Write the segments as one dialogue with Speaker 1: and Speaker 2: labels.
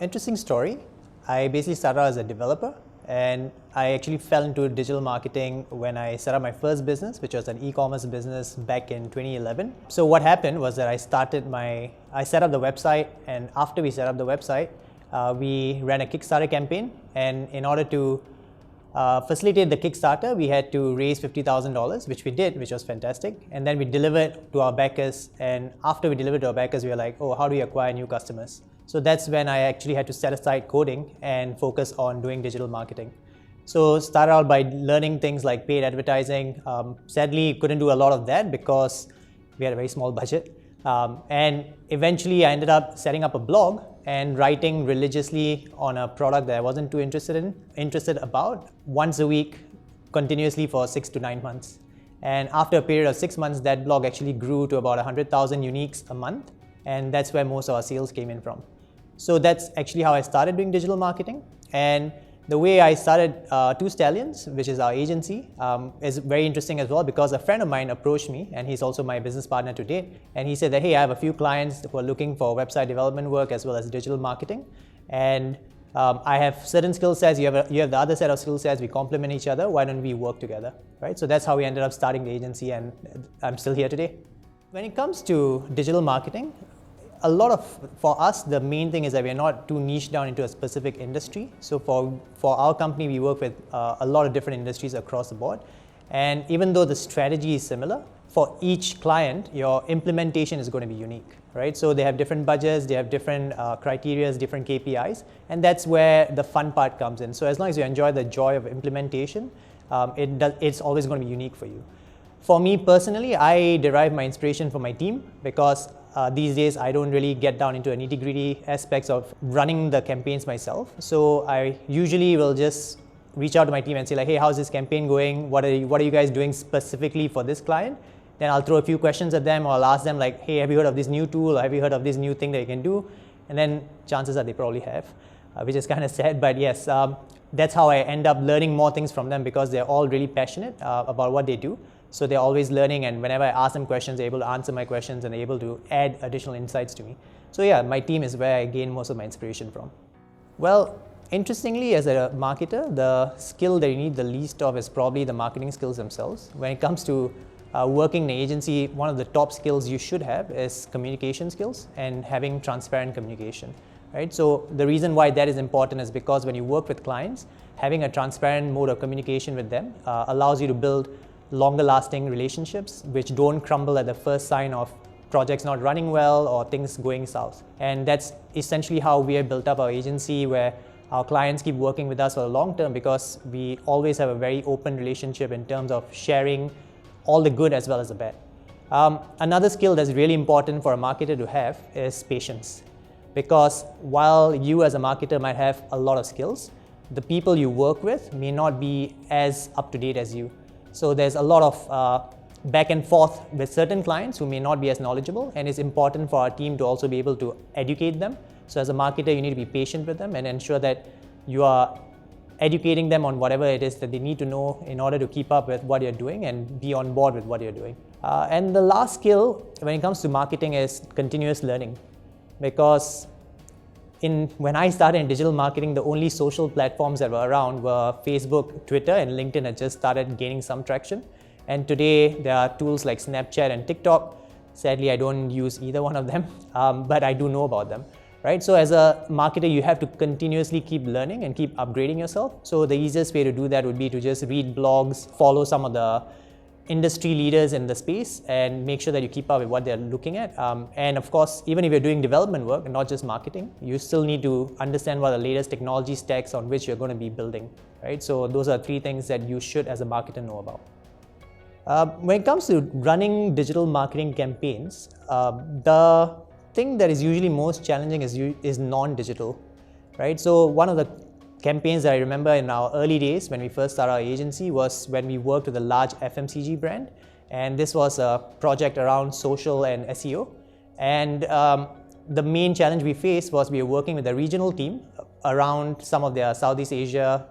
Speaker 1: Interesting story. I basically started out as a developer, and I actually fell into digital marketing when I set up my first business, which was an e-commerce business back in 2011. So what happened was that I set up the website, and after we set up the website, we ran a Kickstarter campaign, and in order to facilitate the Kickstarter, we had to raise $50,000, which we did, which was fantastic. And then we delivered to our backers, and after we delivered to our backers, we were like, oh, how do we acquire new customers? So that's when I actually had to set aside coding and focus on doing digital marketing. So started out by learning things like paid advertising. Sadly, couldn't do a lot of that because we had a very small budget. And eventually I ended up setting up a blog and writing religiously on a product that I wasn't too interested about once a week, continuously for 6 to 9 months. And after a period of 6 months, that blog actually grew to about 100,000 uniques a month. And that's where most of our sales came in from. So that's actually how I started doing digital marketing. And the way I started Two Stallions, which is our agency, is very interesting as well, because a friend of mine approached me, and he's also my business partner today. And he said that, hey, I have a few clients who are looking for website development work as well as digital marketing. And I have certain skill sets, you have the other set of skill sets, we complement each other, why don't we work together, right? So that's how we ended up starting the agency, and I'm still here today. When it comes to digital marketing, for us, the main thing is that we're not too niche down into a specific industry. So for our company, we work with a lot of different industries across the board. And even though the strategy is similar, for each client, your implementation is going to be unique, right? So they have different budgets, they have different criteria, different KPIs, and that's where the fun part comes in. So as long as you enjoy the joy of implementation, it's always going to be unique for you. For me personally, I derive my inspiration from my team, because these days I don't really get down into nitty-gritty aspects of running the campaigns myself. So I usually will just reach out to my team and say like, hey, how's this campaign going? What are you guys doing specifically for this client? Then I'll throw a few questions at them, or I'll ask them like, hey, have you heard of this new tool? Or have you heard of this new thing that you can do? And then chances are they probably have, which is kind of sad, but yes, that's how I end up learning more things from them, because they're all really passionate about what they do. So they're always learning, and whenever I ask them questions, they're able to answer my questions and they're able to add additional insights to me. So yeah, my team is where I gain most of my inspiration from. Well, interestingly, as a marketer, the skill that you need the least of is probably the marketing skills themselves. When it comes to working in an agency, one of the top skills you should have is communication skills and having transparent communication, right? So the reason why that is important is because when you work with clients, having a transparent mode of communication with them allows you to build longer lasting relationships which don't crumble at the first sign of projects not running well or things going south. And that's essentially how we have built up our agency, where our clients keep working with us for the long term, because we always have a very open relationship in terms of sharing all the good as well as the bad. Another skill that's really important for a marketer to have is patience, because while you as a marketer might have a lot of skills, the people you work with may not be as up to date as you. So there's a lot of back and forth with certain clients who may not be as knowledgeable, and it's important for our team to also be able to educate them. So as a marketer, you need to be patient with them and ensure that you are educating them on whatever it is that they need to know in order to keep up with what you're doing and be on board with what you're doing. And the last skill when it comes to marketing is continuous learning, because when I started in digital marketing, the only social platforms that were around were Facebook, Twitter, and LinkedIn had just started gaining some traction. And today there are tools like Snapchat and TikTok. Sadly, I don't use either one of them, but I do know about them, right? So as a marketer, you have to continuously keep learning and keep upgrading yourself. So the easiest way to do that would be to just read blogs, follow some of the industry leaders in the space, and make sure that you keep up with what they're looking at. And of course, even if you're doing development work and not just marketing, you still need to understand what the latest technology stacks on which you're going to be building, right? So those are 3 things that you should as a marketer know about. When it comes to running digital marketing campaigns, the thing that is usually most challenging is non-digital, right? So one of the campaigns that I remember in our early days when we first started our agency was when we worked with a large FMCG brand, and this was a project around social and SEO. And the main challenge we faced was we were working with a regional team around some of their Southeast Asia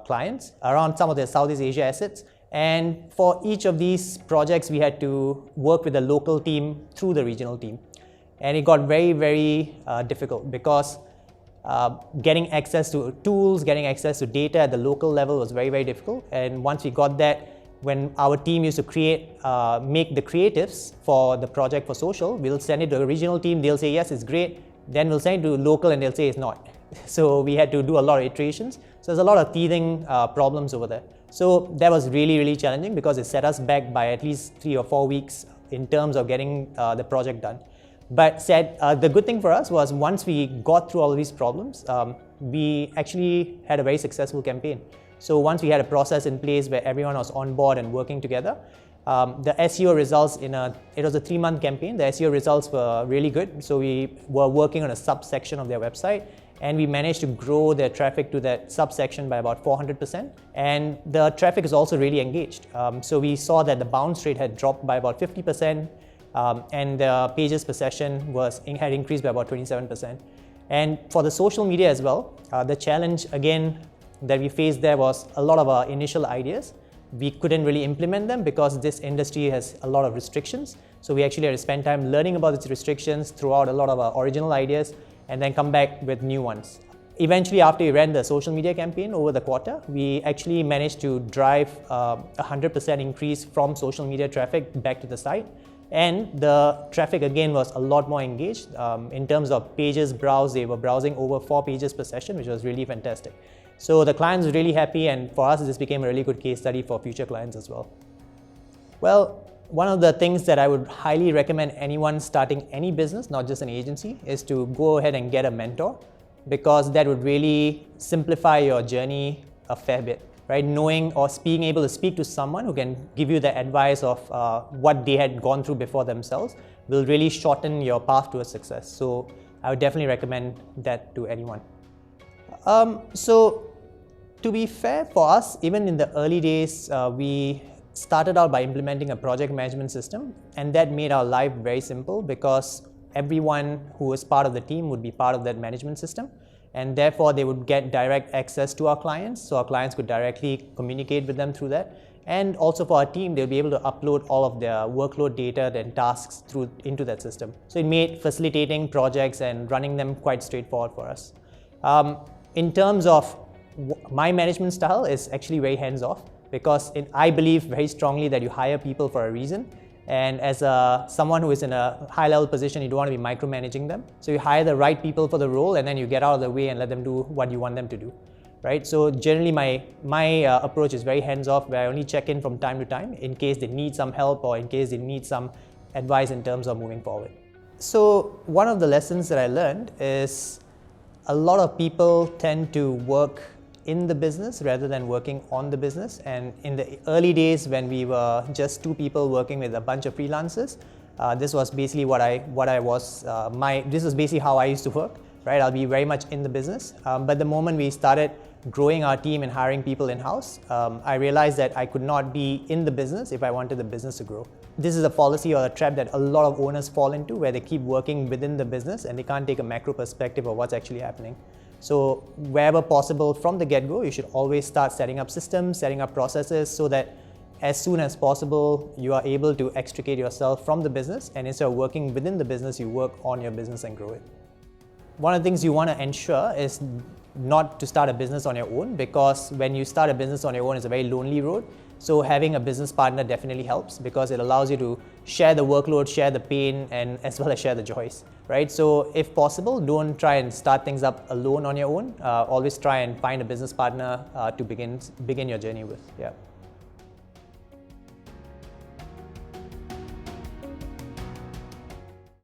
Speaker 1: clients, around some of their Southeast Asia assets. And for each of these projects, we had to work with a local team through the regional team. And it got very, very difficult, because getting access to tools, getting access to data at the local level was very, very difficult. And once we got that, when our team used to make the creatives for the project for social, we'll send it to a regional team, they'll say, yes, it's great. Then we'll send it to local and they'll say it's not. So we had to do a lot of iterations. So there's a lot of teething problems over there. So that was really, really challenging because it set us back by at least 3 or 4 weeks in terms of getting the project done. But the good thing for us was once we got through all of these problems, we actually had a very successful campaign. So once we had a process in place where everyone was on board and working together, the SEO results it was a 3-month campaign. The SEO results were really good. So we were working on a subsection of their website and we managed to grow their traffic to that subsection by about 400%. And the traffic is also really engaged. So we saw that the bounce rate had dropped by about 50%. And the pages per session had increased by about 27%. And for the social media as well, the challenge again that we faced there was a lot of our initial ideas. We couldn't really implement them because this industry has a lot of restrictions. So we actually had to spend time learning about these restrictions, throw out a lot of our original ideas, and then come back with new ones. Eventually, after we ran the social media campaign over the quarter, we actually managed to drive a 100% increase from social media traffic back to the site. And the traffic again was a lot more engaged. In terms of pages browsed, they were browsing over 4 pages per session, which was really fantastic. So the clients were really happy, and for us, this became a really good case study for future clients as well. Well, one of the things that I would highly recommend anyone starting any business, not just an agency, is to go ahead and get a mentor, because that would really simplify your journey a fair bit. Right, knowing or being able to speak to someone who can give you the advice of what they had gone through before themselves will really shorten your path towards success. So I would definitely recommend that to anyone. So to be fair, for us, even in the early days, we started out by implementing a project management system, and that made our life very simple because everyone who was part of the team would be part of that management system. And therefore, they would get direct access to our clients, so our clients could directly communicate with them through that. And also for our team, they'll be able to upload all of their workload data and tasks into that system. So it made facilitating projects and running them quite straightforward for us. In terms of my management style is actually very hands-off, because I believe very strongly that you hire people for a reason. And as someone who is in a high-level position, you don't want to be micromanaging them. So you hire the right people for the role, and then you get out of the way and let them do what you want them to do, right? So generally, my approach is very hands-off, where I only check in from time to time in case they need some help or in case they need some advice in terms of moving forward. So one of the lessons that I learned is a lot of people tend to work in the business rather than working on the business. And in the early days when we were just 2 people working with a bunch of freelancers, this was basically this was basically how I used to work, right? I'll be very much in the business. But the moment we started growing our team and hiring people in-house, I realized that I could not be in the business if I wanted the business to grow. This is a policy or a trap that a lot of owners fall into, where they keep working within the business and they can't take a macro perspective of what's actually happening. So wherever possible from the get-go, you should always start setting up systems, setting up processes, so that as soon as possible, you are able to extricate yourself from the business, and instead of working within the business, you work on your business and grow it. One of the things you want to ensure is not to start a business on your own, because when you start a business on your own, it's a very lonely road. So having a business partner definitely helps, because it allows you to share the workload, share the pain, and as well as share the joys, right? So if possible, don't try and start things up alone on your own. Always try and find a business partner to begin your journey with. Yeah.